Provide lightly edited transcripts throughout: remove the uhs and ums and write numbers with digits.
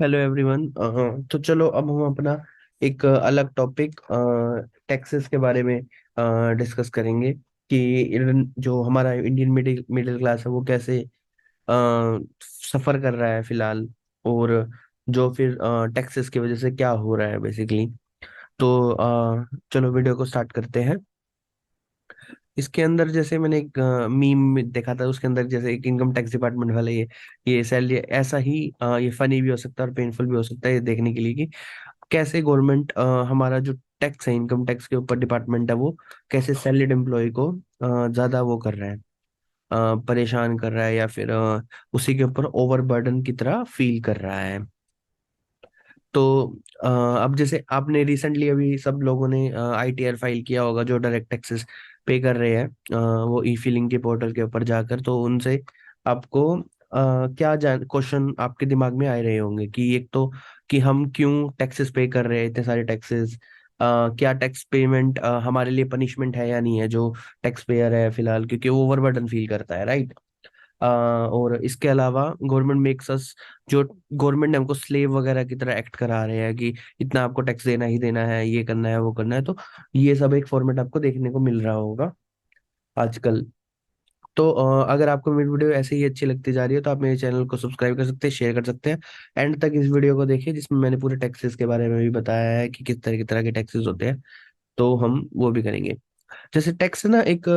Hello everyone. तो चलो अब हम अपना एक अलग टॉपिक टैक्सेस के बारे में डिस्कस करेंगे कि जो हमारा इंडियन मिडिल मिडिल क्लास है वो कैसे सफर कर रहा है फिलहाल, और जो फिर टैक्सेस की वजह से क्या हो रहा है बेसिकली। तो चलो वीडियो को स्टार्ट करते हैं। इसके अंदर जैसे मैंने एक मीम में देखा था, उसके अंदर जैसे एक इनकम टैक्स डिपार्टमेंट वाले ये सैलरी ऐसा ही ये फनी भी हो सकता है और पेनफुल भी हो सकता है ये देखने के लिए कि कैसे गवर्नमेंट हमारा जो टैक्स है, इनकम टैक्स के ऊपर डिपार्टमेंट है, वो कैसे सैलरीड एम्प्लॉय को ज्यादा वो कर रहा है, परेशान कर रहा है, या फिर उसी के ऊपर ओवरबर्डन की तरह फील कर रहा है। तो अब जैसे आपने रिसेंटली अभी सब लोगों ने आईटीआर फाइल किया होगा, जो डायरेक्ट टैक्सेस पे कर रहे हैं, वो ई फिलिंग के पोर्टल के ऊपर जाकर, तो उनसे आपको क्या जान क्वेश्चन आपके दिमाग में आ रहे होंगे कि एक तो कि हम क्यों टैक्सेस पे कर रहे हैं, इतने सारे टैक्सेस। क्या टैक्स पेमेंट हमारे लिए पनिशमेंट है या नहीं है, जो टैक्स पेयर है फिलहाल, क्योंकि वो ओवरबर्डन फील करता है, राइट। और इसके अलावा गवर्नमेंट मेक्स अस, जो गवर्नमेंट ने हमको स्लेव वगैरह की तरह एक्ट करा रहे हैं कि इतना आपको टैक्स देना ही देना है, ये करना है वो करना है। तो ये सब एक फॉर्मेट आपको देखने को मिल रहा होगा आजकल। तो अगर आपको मेरी वीडियो ऐसे ही अच्छी लगती जा रही है तो आप मेरे चैनल को सब्सक्राइब कर सकते हैं, शेयर कर सकते हैं। एंड तक इस वीडियो को देखिए, जिसमें मैंने पूरे टैक्सेस के बारे में भी बताया है कि किस तरह के टैक्सेस होते हैं। तो हम वो भी करेंगे। जैसे टैक्स ना एक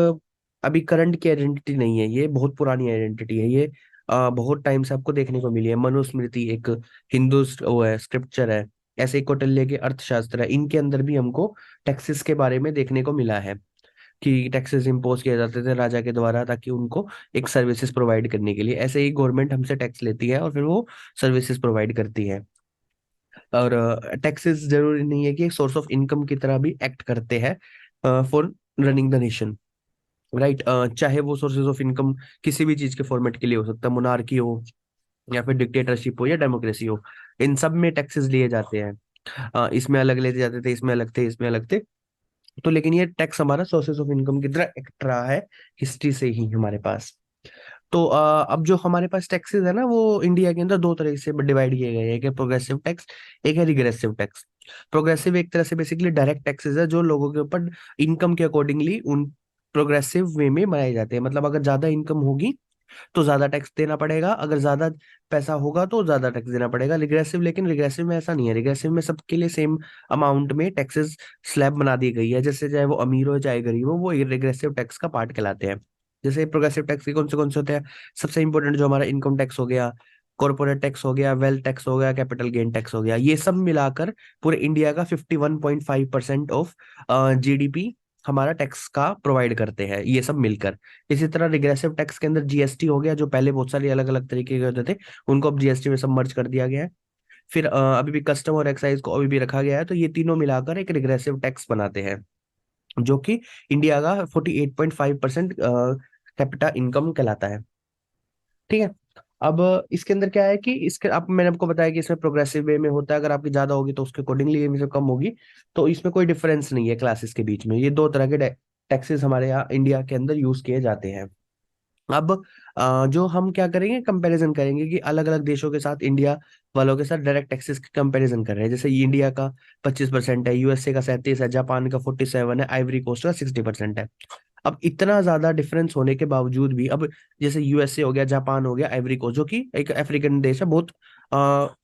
अभी करंट की आइडेंटिटी नहीं है, ये बहुत पुरानी आइडेंटिटी है। ये बहुत टाइम से आपको देखने को मिली है। मनुस्मृति एक हिंदू वो है, स्क्रिप्चर है। ऐसे ही कौटिल्य के अर्थशास्त्र है, इनके अंदर भी हमको टैक्सेस के बारे में देखने को मिला है कि टैक्सेस इम्पोज किए जाते थे राजा के द्वारा, ताकि उनको एक सर्विसेज प्रोवाइड करने के लिए। ऐसे ही गवर्नमेंट हमसे टैक्स लेती है और फिर वो सर्विसेज प्रोवाइड करती है। और टैक्सेस जरूरी नहीं है कि एक सोर्स ऑफ इनकम की तरह भी एक्ट करते हैं for running the nation, right. चाहे वो सोर्सेज ऑफ इनकम किसी भी चीज के फॉर्मेट के लिए हो सकता है, मोनार्की हो या फिर डिक्टेटरशिप हो या डेमोक्रेसी हो, इन सब में टैक्सेस लिए जाते हैं। इसमें अलग लेते जाते थे, इसमें अलग थे, इसमें अलग थे। तो लेकिन ये टैक्स हमारा सोर्सेज ऑफ इनकम की तरह एक्ट रहा है हिस्ट्री से ही हमारे पास। तो अब जो हमारे पास टैक्सेस है ना, वो इंडिया के अंदर दो तरह से डिवाइड किए गए हैं। एक है प्रोग्रेसिव टैक्स, एक है रिग्रेसिव टैक्स। प्रोग्रेसिव एक तरह से बेसिकली डायरेक्ट टैक्सेस है, जो लोगों के ऊपर इनकम के अकॉर्डिंगली उन प्रोग्रेसिव वे में बनाए जाते हैं। मतलब अगर ज्यादा इनकम होगी तो ज्यादा टैक्स देना पड़ेगा, अगर ज्यादा पैसा होगा तो ज्यादा टैक्स देना पड़ेगा। रिग्रेसिव, लेकिन रिग्रेसिव में ऐसा नहीं है। रिग्रेसिव में सबके लिए सेम अमाउंट में टैक्सेस स्लैब बना दी गई है, जैसे चाहे वो अमीर हो चाहे गरीब हो, वो रिग्रेसिव टैक्स का पार्ट कहलाते हैं। जैसे प्रोग्रेसिव टैक्स के कौन से होते हैं? सबसे इंपॉर्टेंट जो हमारा इनकम टैक्स हो गया, कॉर्पोरेट टैक्स हो गया, वेल्थ टैक्स हो गया, कैपिटल गेन टैक्स हो गया, ये सब मिलाकर पूरे इंडिया का 51.5% ऑफ जीडीपी हमारा टैक्स का प्रोवाइड करते हैं, ये सब मिलकर। इसी तरह रिग्रेसिव टैक्स के अंदर जीएसटी हो गया, जो पहले बहुत सारी अलग अलग तरीके के होते थे, उनको अब जीएसटी में सब मर्ज कर दिया गया है। फिर अभी भी कस्टम और एक्साइज को अभी भी रखा गया है। तो ये तीनों मिलाकर एक रिग्रेसिव टैक्स बनाते हैं, जो कि इंडिया का 48.5% कैपिटा इनकम कहलाता है। ठीक है। अब इसके अंदर क्या है कि इसके अब मैंने आपको बताया कि इसमें प्रोग्रेसिव वे में होता है, अगर आपकी ज्यादा होगी तो उसके अकॉर्डिंगली ये में कम होगी। तो इसमें कोई डिफरेंस नहीं है क्लासेस के बीच में। ये दो तरह के टैक्सेस हमारे यहाँ इंडिया के अंदर यूज किए जाते हैं। अब जो हम क्या करेंगे, कंपैरिजन करेंगे कि अलग अलग देशों के साथ इंडिया वालों के साथ डायरेक्ट टैक्सेस की कंपैरिजन कर रहे हैं। जैसे इंडिया का 25% है, यूएसए का 37 है, जापान का 47 है, आइवरी कोस्ट का 60% है। अब इतना ज्यादा डिफरेंस होने के बावजूद भी, अब जैसे यूएसए हो गया, जापान हो गया, आइवरी कोस्ट जो कि एक अफ्रीकन देश है, बहुत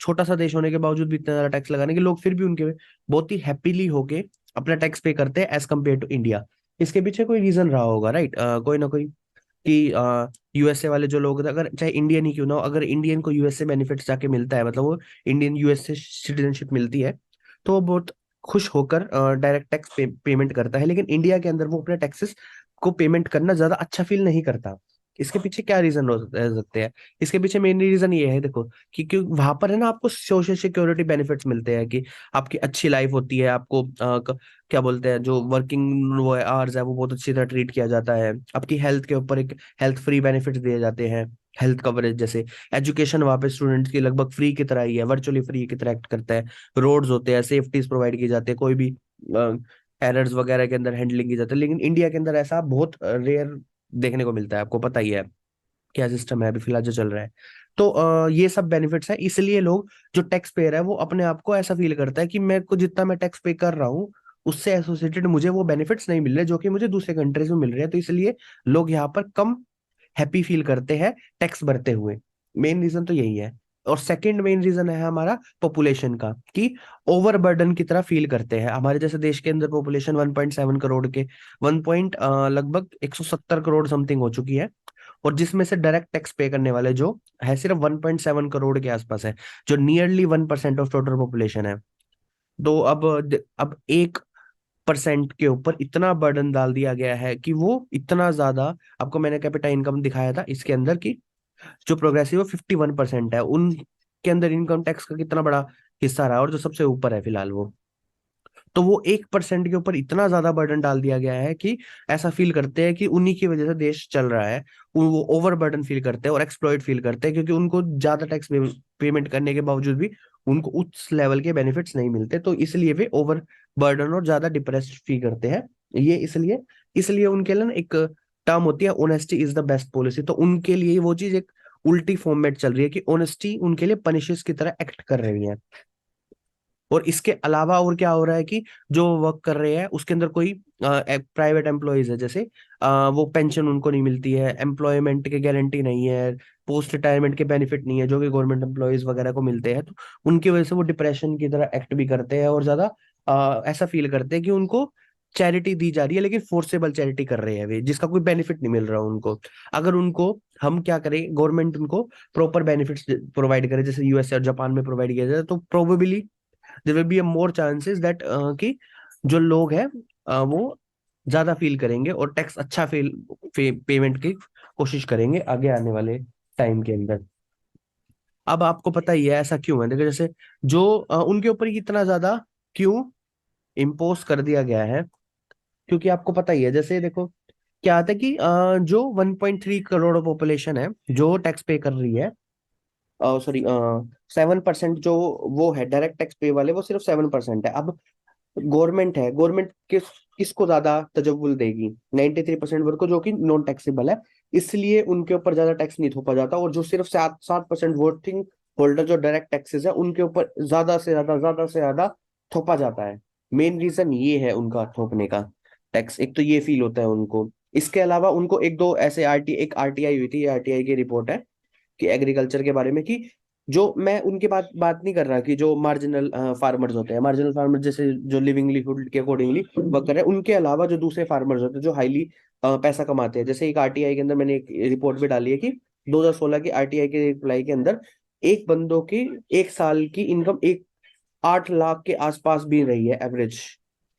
छोटा सा देश होने के बावजूद भी इतना ज्यादा टैक्स लगाने के लोग फिर भी उनके बहुत ही हैप्पीली होके अपना टैक्स पे करते हैं एज कम्पेयर टू इंडिया। इसके पीछे कोई रीजन रहा होगा, राइट। कोई ना कोई कि यूएसए वाले जो लोग, अगर चाहे इंडियन ही क्यों ना हो, अगर इंडियन को यूएसए बेनिफिट्स जाके मिलता है, मतलब वो इंडियन यूएसए सिटीजनशिप मिलती है, तो वो बहुत खुश होकर डायरेक्ट टैक्स पेमेंट करता है। लेकिन इंडिया के अंदर वो अपने टैक्सेस को पेमेंट करना ज्यादा अच्छा फील नहीं करता। इसके पीछे क्या रीजन हो सकते हैं? इसके पीछे मेन रीजन ये है, देखो, कि क्यों वहां पर है ना, आपको सोशल सिक्योरिटी बेनिफिट्स मिलते हैं कि आपकी अच्छी लाइफ होती है, आपको क्या बोलते हैं, जो वर्किंग वो है आवर्स है वो बहुत अच्छी तरह ट्रीट किया जाता है। आपकी हेल्थ के ऊपर एक हेल्थ फ्री बेनिफिट्स दिए जाते हैं, हेल्थ कवरेज जैसे। एजुकेशन वहाँ पे स्टूडेंट्स की लगभग फ्री की तरह ही है, वर्चुअली फ्री की तरह एक्ट करता है। रोड्स होते हैं, सेफ्टीज प्रोवाइड की जाती है, कोई भी एरर्स वगैरह के अंदर हैंडलिंग की जाती है। लेकिन इंडिया के अंदर ऐसा बहुत रेयर देखने को मिलता है। आपको पता ही है क्या सिस्टम है अभी फिलहाल जो चल रहा है। तो ये सब बेनिफिट्स है, इसलिए लोग, जो टैक्स पेयर है, वो अपने आप को ऐसा फील करता है कि मेरे को जितना मैं टैक्स पे कर रहा हूँ उससे एसोसिएटेड मुझे वो बेनिफिट्स नहीं मिल रहे जो कि मुझे दूसरे कंट्रीज में मिल रहे हैं, तो इसलिए लोग यहाँ पर कम हैप्पी फील करते हैं टैक्स भरते हुए। मेन रीजन तो यही है। और सेकंड मेन रीजन है हमारा पॉपुलेशन का, कि ओवरबर्डन की तरह फील करते हैं। हमारे जैसे देश के अंदर पॉपुलेशन 1.7 करोड़ के 1 पॉइंट लगभग 170 करोड़ समथिंग हो चुकी है, और जिसमें से डायरेक्ट टैक्स पे करने वाले जो है सिर्फ 1.7 करोड़ के आसपास है, जो नियरली 1% ऑफ टोटल पॉपुलेशन है। तो अब 1% के ऊपर इतना बर्डन डाल दिया गया है कि वो इतना ज्यादा, आपको मैंने कैपिटा इनकम दिखाया था इसके अंदर की, जो प्रोग्रेसिव है 51% है, उनके अंदर इनकम टैक्स का कितना बड़ा हिस्सा रहा है, और जो सबसे ऊपर है फिलहाल वो, तो वो 1% के ऊपर इतना ज्यादा बर्डन डाल दिया गया है कि ऐसा फील करते हैं कि उन्हीं की वजह से देश चल रहा है। वो ओवर बर्डन फील करते हैं और एक्सप्लॉइट फील करते हैं, क्योंकि उनको ज्यादा टैक्स पेमेंट करने के बावजूद भी उनको उस लेवल के बेनिफिट्स नहीं मिलते, तो इसलिए वे ओवर बर्डन और ज्यादा डिप्रेस्ड फील करते हैं। ये इसलिए इसलिए उनके लिए ना एक टर्म होती है, honesty is the best policy, तो उनके लिए वो चीज एक उल्टी फॉर्मेट चल रही है कि ऑनेस्टी उनके लिए पनिशेस की तरह एक्ट कर रही है। और इसके अलावा और क्या हो रहा है कि जो वर्क कर रहे हैं उसके अंदर कोई प्राइवेट एम्प्लॉयज है जैसे, वो पेंशन उनको नहीं मिलती है, एम्प्लॉयमेंट की गारंटी नहीं है, पोस्ट रिटायरमेंट के बेनिफिट नहीं है जो कि गवर्नमेंट एम्प्लॉयज वगैरह को मिलते हैं, तो उनकी वजह से वो डिप्रेशन की तरह एक्ट भी करते हैं, और ज्यादा ऐसा फील करते हैं कि उनको चैरिटी दी जा रही है लेकिन फोर्सेबल चैरिटी कर रहे हैं वे, जिसका कोई बेनिफिट नहीं मिल रहा उनको। अगर उनको, हम क्या करें, गवर्नमेंट उनको प्रॉपर बेनिफिट्स प्रोवाइड करे जैसे यूएस और जापान में प्रोवाइड किया जाए, तो probably there will be a more chances that कि जो लोग हैं वो ज्यादा फील करेंगे और टैक्स अच्छा पेमेंट की कोशिश करेंगे आगे आने वाले टाइम के अंदर। अब आपको पता ही है ऐसा क्यों है, देखो जैसे जो उनके ऊपर इतना ज्यादा क्यों इम्पोज कर दिया गया है, क्योंकि आपको पता ही है, जैसे देखो क्या आता है कि जो 1.3 करोड़ पॉपुलेशन है जो टैक्स पे कर रही है, सॉरी 7% जो वो है डायरेक्ट टैक्स पे वाले, वो सिर्फ 7% है। अब गवर्नमेंट है, गवर्नमेंट किसको ज्यादा तजव्वुल देगी? 93% वर्ग को, जो कि नॉन टैक्सेबल है, इसलिए उनके ऊपर ज्यादा टैक्स नहीं थोपा जाता, और जो सिर्फ 7-7% वोटिंग होल्डर जो डायरेक्ट टैक्सेस है उनके ऊपर ज्यादा से ज्यादा थोपा जाता है। मेन रीजन ये है उनका थोपने का टैक्स, एक तो ये फील होता है उनको। इसके अलावा उनको एक दो ऐसे एक आरटीआई हुई थी, आरटीआई की रिपोर्ट है कि एग्रीकल्चर के बारे में, कि जो मैं उनकी बात बात नहीं कर रहा कि जो मार्जिनल फार्मर्स होते हैं, मार्जिनल फार्मर जैसे जो लिविंगलीहुड के अकॉर्डिंगली वर्क कर रहे हैं, उनके अलावा जो दूसरे फार्मर्स होते हैं जो हाईली पैसा कमाते हैं, जैसे एक आरटीआई के अंदर मैंने एक रिपोर्ट भी डाली है कि 2016 की आरटीआई के रिप्लाई के अंदर एक बंदों की एक साल की इनकम एक 8 लाख के आसपास भी रही है एवरेज,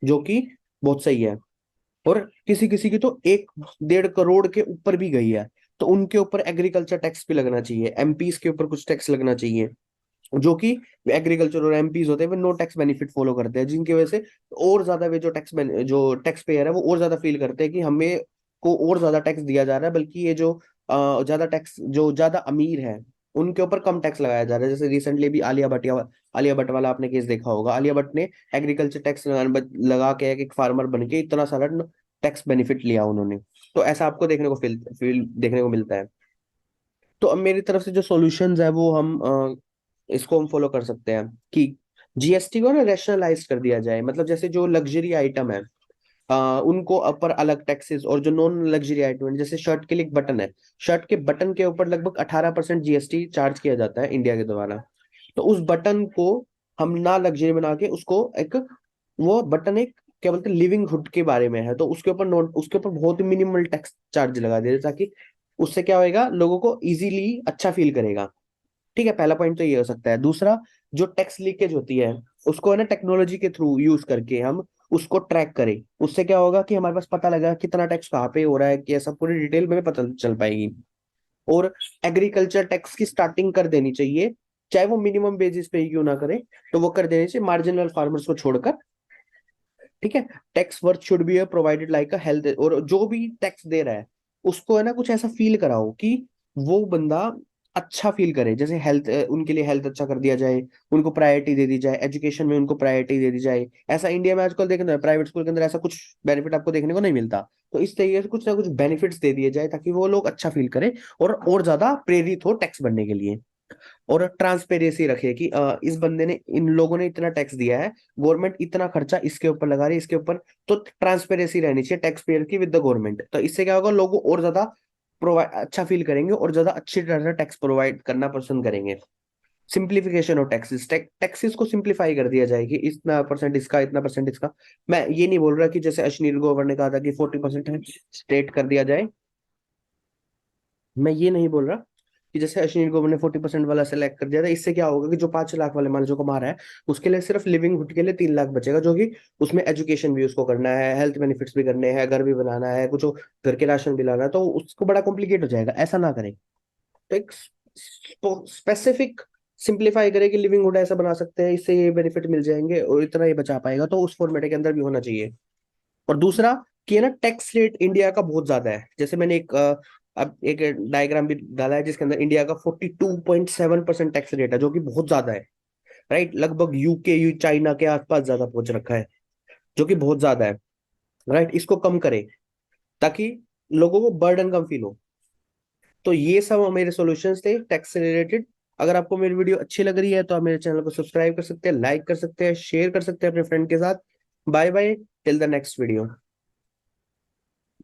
जो कि बहुत सही है। और किसी किसी की तो 1-1.5 करोड़ के ऊपर भी गई है, तो उनके ऊपर एग्रीकल्चर टैक्स भी लगना चाहिए, एमपीस के ऊपर कुछ टैक्स लगना चाहिए, जो कि एग्रीकल्चर और एमपीज होते हैं वे नो टैक्स बेनिफिट फॉलो करते हैं, जिनकी वजह से और ज्यादा वे जो टैक्स पेयर है वो और ज्यादा फील करते हैं कि हमें को और ज्यादा टैक्स दिया जा रहा है, बल्कि ये जो ज्यादा टैक्स जो ज्यादा अमीर है उनके ऊपर कम टैक्स लगाया जा रहा है। जैसे रिसेंटली भी आलिया भट्ट वाला आपने केस देखा होगा, आलिया भट्ट ने एग्रीकल्चर टैक्स लगा के एक फार्मर बन के इतना सारा टैक्स बेनिफिट लिया उन्होंने। तो ऐसा आपको देखने को फील देखने को मिलता है। तो अब मेरी तरफ से जो सॉल्यूशंस है वो हम इसको हम फॉलो कर सकते हैं कि जीएसटी को ना रैशनलाइज कर दिया जाए, मतलब जैसे जो लग्जरी आइटम है उनको ऊपर अलग टैक्सेस, और जो नॉन लग्जरी आइटम है जैसे शर्ट के लिए एक बटन है, शर्ट के बटन के ऊपर लगभग 18% जीएसटी चार्ज किया जाता है इंडिया के द्वारा। तो उस बटन को हम ना लग्जरी बना के उसको एक, वो बटन एक क्या बोलते हैं लिविंग हुड के बारे में है, तो उसके ऊपर नोट उसके ऊपर बहुत मिनिमल टैक्स चार्ज लगा दिया ताकि उससे क्या होएगा, लोगों को इजीली अच्छा फील करेगा। ठीक है, पहला पॉइंट तो ये हो सकता है। दूसरा, जो टैक्स लीकेज होती है उसको है ना टेक्नोलॉजी के थ्रू यूज करके हम उसको ट्रैक करें, उससे क्या होगा कि हमारे पास पता लगा कितना टैक्स कहाँ पे हो रहा है, कि सब पूरी डिटेल में पता चल पाएगी। और एग्रीकल्चर टैक्स की स्टार्टिंग कर देनी चाहिए, चाहे वो मिनिमम बेसिस पे ही क्यों ना करे, तो वो कर देनी चाहिए मार्जिनल फार्मर्स को छोड़कर। ठीक है, tax worth should be provided like a health, और जो भी टैक्स दे रहा है उसको है ना कुछ ऐसा फील कराओ कि वो बंदा अच्छा फील करे, जैसे हेल्थ, उनके लिए हेल्थ अच्छा कर दिया जाए, उनको प्रायोरिटी दे दी जाए, एजुकेशन में उनको प्रायोरिटी दे दी जाए। ऐसा इंडिया में आजकल देखना, प्राइवेट स्कूल के अंदर ऐसा कुछ बेनिफिट आपको देखने को नहीं मिलता। तो इस तरीके से कुछ ना कुछ बेनिफिट्स दे दिए जाए ताकि वो लोग अच्छा फील करें और ज्यादा प्रेरित हो टैक्स भरने के लिए। और ट्रांसपेरेंसी रखे कि इस बंदे ने, इन लोगों ने इतना टैक्स दिया है, गवर्नमेंट इतना खर्चा इसके ऊपर लगा रही है, इसके ऊपर। तो ट्रांसपेरेंसी रहनी चाहिए टैक्स पेयर की विद द गवर्नमेंट। तो इससे क्या होगा, लोग और ज्यादा प्रोवाइड अच्छा फील करेंगे और ज्यादा अच्छी तरह से टैक्स प्रोवाइड करना पसंद करेंगे। सिंप्लीफिकेशन ऑफ टैक्सेस, टैक्सेस को सिंप्लीफाई कर दिया जाए कि इतना परसेंट इसका, इतना परसेंट इसका। मैं ये नहीं बोल रहा कि जैसे अश्नील ग्रोवर ने कहा था कि 40% स्टेट कर दिया जाए। मैं ये नहीं बोल रहा कि जैसे अश्विनी को मैंने 40% वाला सेलेक्ट कर दिया था, इससे क्या होगा कि जो 5 लाख वाले मान जो कमा रहा है, उसके लिए सिर्फ लिविंग हुड के लिए 3 लाख बचेगा, जो कि उसमें एजुकेशन भी उसको करना है, हेल्थ बेनिफिट्स भी करने हैं, घर भी बनाना है, कुछ घर के राशन भी लाना है, तो उसको बड़ा कॉम्प्लिकेट हो जाएगा। ऐसा ना करें। तो एक स्पेसिफिक सिंप्लीफाई करें कि लिविंग हुड ऐसा बना सकते हैं, इससे ये बेनिफिट मिल जाएंगे और इतना ही बचा पाएगा, तो उस फॉर्मेट के अंदर भी होना चाहिए। और दूसरा कि है ना, टैक्स रेट इंडिया का बहुत ज्यादा है। जैसे मैंने अब एक डायग्राम भी डाला है जिसके अंदर इंडिया का 42.7% टैक्स रेट है, जो कि बहुत ज्यादा है। राइट, लगभग यूके यू चाइना के आसपास ज्यादा पहुंच रखा है, जो कि बहुत ज्यादा है। राइट, इसको कम करें ताकि लोगों को बर्डन कम फील हो। तो ये सब मेरे सॉल्यूशंस थे टैक्स से रिलेटेड। अगर आपको मेरी वीडियो अच्छी लग रही है तो आप मेरे चैनल को सब्सक्राइब कर सकते हैं, लाइक कर सकते हैं, शेयर कर सकते हैं अपने फ्रेंड के साथ। Bye bye, till the next video.